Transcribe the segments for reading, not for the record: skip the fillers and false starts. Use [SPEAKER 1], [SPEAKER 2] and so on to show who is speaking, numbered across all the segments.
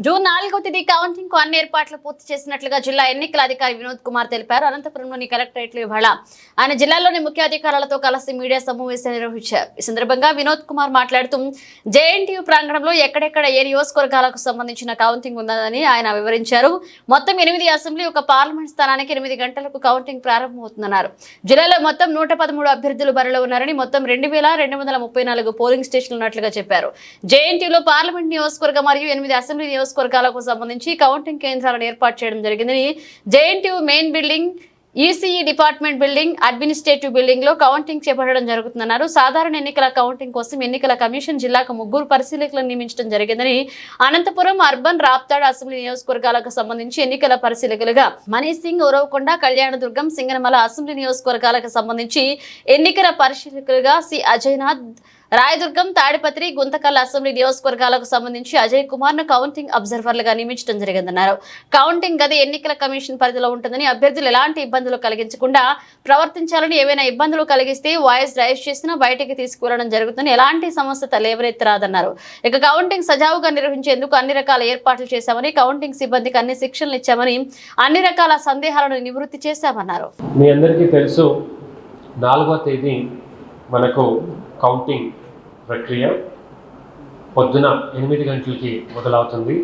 [SPEAKER 1] June 4వ తేదీ counting కు అన్ని ఏర్పాట్లు పూర్తి చేసినట్లుగా జిల్లా ఎన్నికల అధికారి వినోద్ కుమార్ తెలిపారు. అనంతపురంలోని కలెక్టరేట్ లో ఇవాళ ఆయన జిల్లాలోని ముఖ్య అధికారులతో కలిసి మీడియా సమావేశం నిర్వహించారు. ఈ సందర్భంగా వినోద్ కుమార్ మాట్లాడుతూ జేఎన్టీయూ ప్రాంగణంలో ఎక్కడెక్కడ ఏ నియోజకవర్గాలకు సంబంధించిన కౌంటింగ్ ఉందని ఆయన వివరించారు. మొత్తం 8 అసెంబ్లీ, ఒక పార్లమెంట్ స్థానానికి 8 గంటలకు కౌంటింగ్ ప్రారంభమవుతుందన్నారు. జిల్లాలో మొత్తం 113 అభ్యర్థులు బరిలో ఉన్నారని, మొత్తం 2234 పోలింగ్ స్టేషన్లు ఉన్నట్లుగా చెప్పారు. జేఎన్టీయూలో పార్లమెంట్ నియోజకవర్గం మరియు 8 అసెంబ్లీ నియోజకవర్గాలకు సంబంధించి కౌంటింగ్ కేంద్రాలను ఏర్పాటు చేయడం జరిగిందని, JNTU main building, ECE department building, administrative building లో కౌంటింగ్ చేపట్టడం జరుగుతుందన్నారు. సాధారణ ఎన్నికల కౌంటింగ్ కోసం ఎన్నికల కమిషన్ జిల్లాకు 3 పరిశీలకులను నియమించడం జరిగిందని, అనంతపురం, అర్బన్, రాప్తాడ్ అసెంబ్లీ నియోజకవర్గాలకు సంబంధించి ఎన్నికల పరిశీలకులుగా మనీష్ సింగ్, ఉరవకొండ, కళ్యాణదుర్గం, సింగనమల అసెంబ్లీ నియోజకవర్గాలకు సంబంధించి ఎన్నికల పరిశీలకులుగా సి అజయ్నాథ్, రాయదుర్గం, తాడిపత్రి, గుంతకల్ అసెంబ్లీ నియోజకవర్గాలకు సంబంధించి అజయ్ కుమార్ ను కౌంటింగ్ అబ్జర్వర్లుగా నియమించడం జరిగిందన్నారు. కౌంటింగ్ గది ఎన్నికల కమిషన్ పరిధిలో ఉంటుందని, అభ్యర్థులు ఎలాంటి ఇబ్బందులు కలిగించకుండా ప్రవర్తించాలని, ఏవైనా ఇబ్బందులు కలిగిస్తే వాయిస్ రైజ్ చేసినా బయటికి తీసుకువెళ్లడం జరుగుతుందని, ఎలాంటి సమస్య లేవనెత్తరాదన్నారు. ఇక కౌంటింగ్ సజావుగా నిర్వహించేందుకు అన్ని రకాల ఏర్పాట్లు చేశామని, కౌంటింగ్ సిబ్బందికి అన్ని శిక్షణలు ఇచ్చామని, అన్ని రకాల సందేహాలను నివృత్తి చేశామన్నారు.
[SPEAKER 2] మీ అందరికీ తెలుసు, 4వ తేదీ మనకు కౌంటింగ్ ప్రక్రియ పొద్దున 8 గంటలకి మొదలవుతుంది.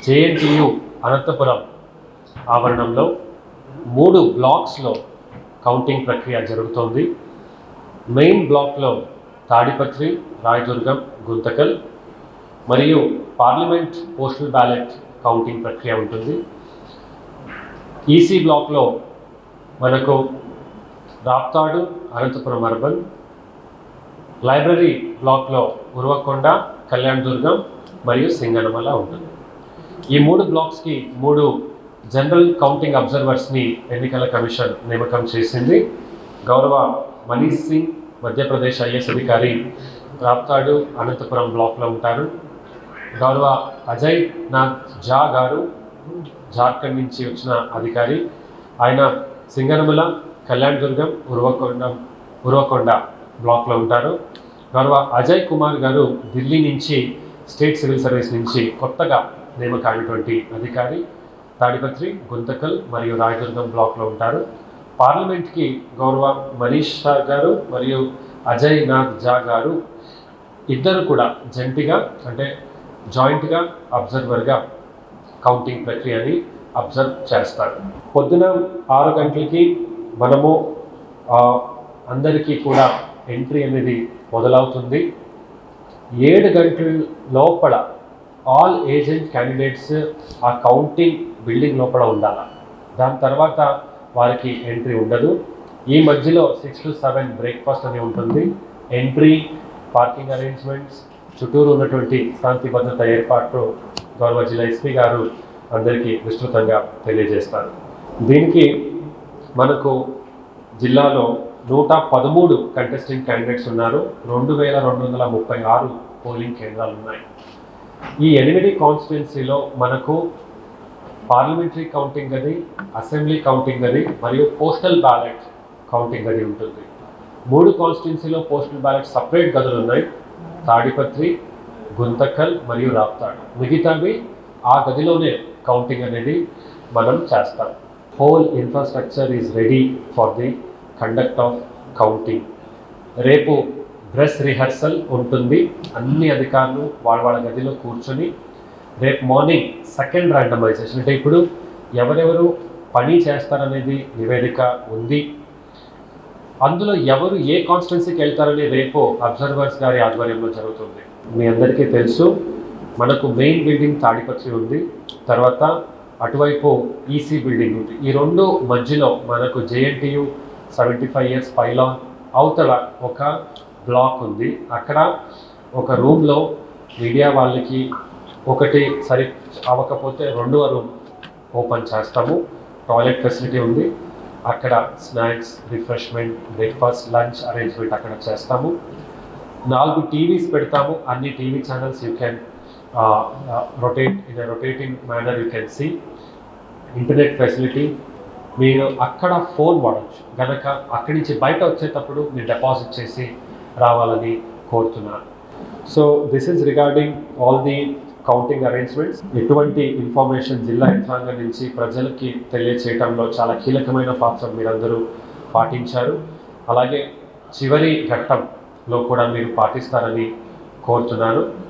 [SPEAKER 2] జేఎన్టీయూ అనంతపురం ఆవరణంలో 3 బ్లాక్స్లో కౌంటింగ్ ప్రక్రియ జరుగుతోంది. మెయిన్ బ్లాక్లో తాడిపత్రి, రాయదుర్గం, గుంతకల్ మరియు పార్లమెంట్ పోస్టల్ బ్యాలెట్ కౌంటింగ్ ప్రక్రియ ఉంటుంది. ఈసీ బ్లాక్లో మనకు రాప్తాడు, అనంతపురం అర్బన్, లైబ్రరీ బ్లాక్లో ఉరవకొండ, కళ్యాణదుర్గం మరియు సింగనమల ఉంటుంది. ఈ 3 బ్లాక్స్కి 3 జనరల్ కౌంటింగ్ అబ్జర్వర్స్ని ఎన్నికల కమిషన్ నియామకం చేసింది. గౌరవ మనీష్ సింగ్, మధ్యప్రదేశ్ ఐఏఎస్ అధికారి, రాప్తాడు, అనంతపురం బ్లాక్లో ఉంటారు. గౌరవ అజయ్ నాథ్ జా గారు, జార్ఖండ్ నుంచి వచ్చిన అధికారి, ఆయన సింగనమల, కళ్యాణదుర్గం, ఉరవకొండ బ్లాక్లో ఉంటారు. గౌరవ అజయ్ కుమార్ గారు ఢిల్లీ నుంచి, స్టేట్ సివిల్ సర్వీస్ నుంచి కొత్తగా నియామకమైనటువంటి అధికారి, తాడిపత్రి, గుంతకల్ మరియు రాయదుర్గం బ్లాక్లో ఉంటారు. పార్లమెంట్కి గౌరవ మనీష్ షా గారు మరియు అజయ్ నాథ్ జా గారు ఇద్దరు కూడా జంటిగా, అంటే జాయింట్గా అబ్జర్వర్గా కౌంటింగ్ ప్రక్రియని అబ్జర్వ్ చేస్తారు. పొద్దున 6 గంటలకి మనము అందరికీ కూడా ఎంట్రీ అనేది మొదలవుతుంది. 7 గంటల లోపల ఆల్ ఏజెంట్ క్యాండిడేట్స్ ఆ కౌంటింగ్ బిల్డింగ్ లోపల ఉండాలి. దాని తర్వాత వారికి ఎంట్రీ ఉండదు. ఈ మధ్యలో 6 to 7 బ్రేక్ఫాస్ట్ అని ఉంటుంది. ఎంట్రీ, పార్కింగ్ అరేంజ్మెంట్స్, చుట్టూరు ఉన్నటువంటి శాంతి భద్రత ఏర్పాట్లు గౌరవ జిల్లా ఎస్పీ గారు అందరికీ విస్తృతంగా తెలియజేస్తారు. దీనికి మనకు జిల్లాలో 113 కంటెస్టింగ్ క్యాండిడేట్స్ ఉన్నారు. 2236 పోలింగ్ కేంద్రాలు ఉన్నాయి. ఈ 8 కాన్స్టిట్యున్సీలో మనకు పార్లమెంటరీ కౌంటింగ్ గది, అసెంబ్లీ కౌంటింగ్ గది మరియు పోస్టల్ బ్యాలెట్ కౌంటింగ్ గది ఉంటుంది. 3 కాన్స్టిట్యున్సీలో పోస్టల్ బ్యాలెట్ సపరేట్ గదులు ఉన్నాయి. తాడిపత్రి, గుంతకల్ మరియు రాప్తాడ్. మిగతావి ఆ గదిలోనే కౌంటింగ్ అనేది మనం చేస్తాం. Whole infrastructure is ready for the conduct of counting. రేపు డ్రెస్ రిహర్సల్ ఉంటుంది. అన్ని అధికారులు వాళ్ళ గదిలో కూర్చొని రేపు మార్నింగ్ సెకండ్ ర్యాండమైజేషన్, అంటే ఇప్పుడు ఎవరెవరు పని చేస్తారనేది నివేదిక ఉంది. అందులో ఎవరు ఏ కాన్స్టిట్యున్సీకి వెళ్తారని రేపు అబ్జర్వర్స్ గారి ఆధ్వర్యంలో జరుగుతుంది. మీ అందరికీ తెలుసు, మనకు మెయిన్ బిల్డింగ్ తాడిపత్రి ఉంది, తర్వాత అటువైపు ఈసీ బిల్డింగ్ ఉంది. ఈ 2 మధ్యలో మనకు జేఎన్టీయూ 75 years పైలాన్ అవతల ఒక బ్లాక్ ఉంది. అక్కడ ఒక రూమ్లో మీడియా వాళ్ళకి ఒకటి సరి అవ్వకపోతే 2వ రూమ్ ఓపెన్ చేస్తాము. టాయిలెట్ ఫెసిలిటీ ఉంది. అక్కడ snacks, refreshment, breakfast, lunch arrangement అక్కడ చేస్తాము. 4 టీవీస్ పెడతాము. అన్ని TV channels you can rotate in a rotating manner you can see. Internet facility, మీరు అక్కడ ఫోన్ వాడచ్చు కనుక అక్కడి నుంచి బయట వచ్చేటప్పుడు మీరు డిపాజిట్ చేసి రావాలని కోరుతున్నాను. So this is regarding all the counting arrangements, ఎటువంటి ఇన్ఫర్మేషన్ జిల్లా యంత్రాంగం నుంచి ప్రజలకి తెలియచేయడంలో చాలా కీలకమైన పాత్ర మీరందరూ పాటించారు. అలాగే చివరి ఘట్టంలో కూడా మీరు పాటిస్తారని కోరుతున్నాను.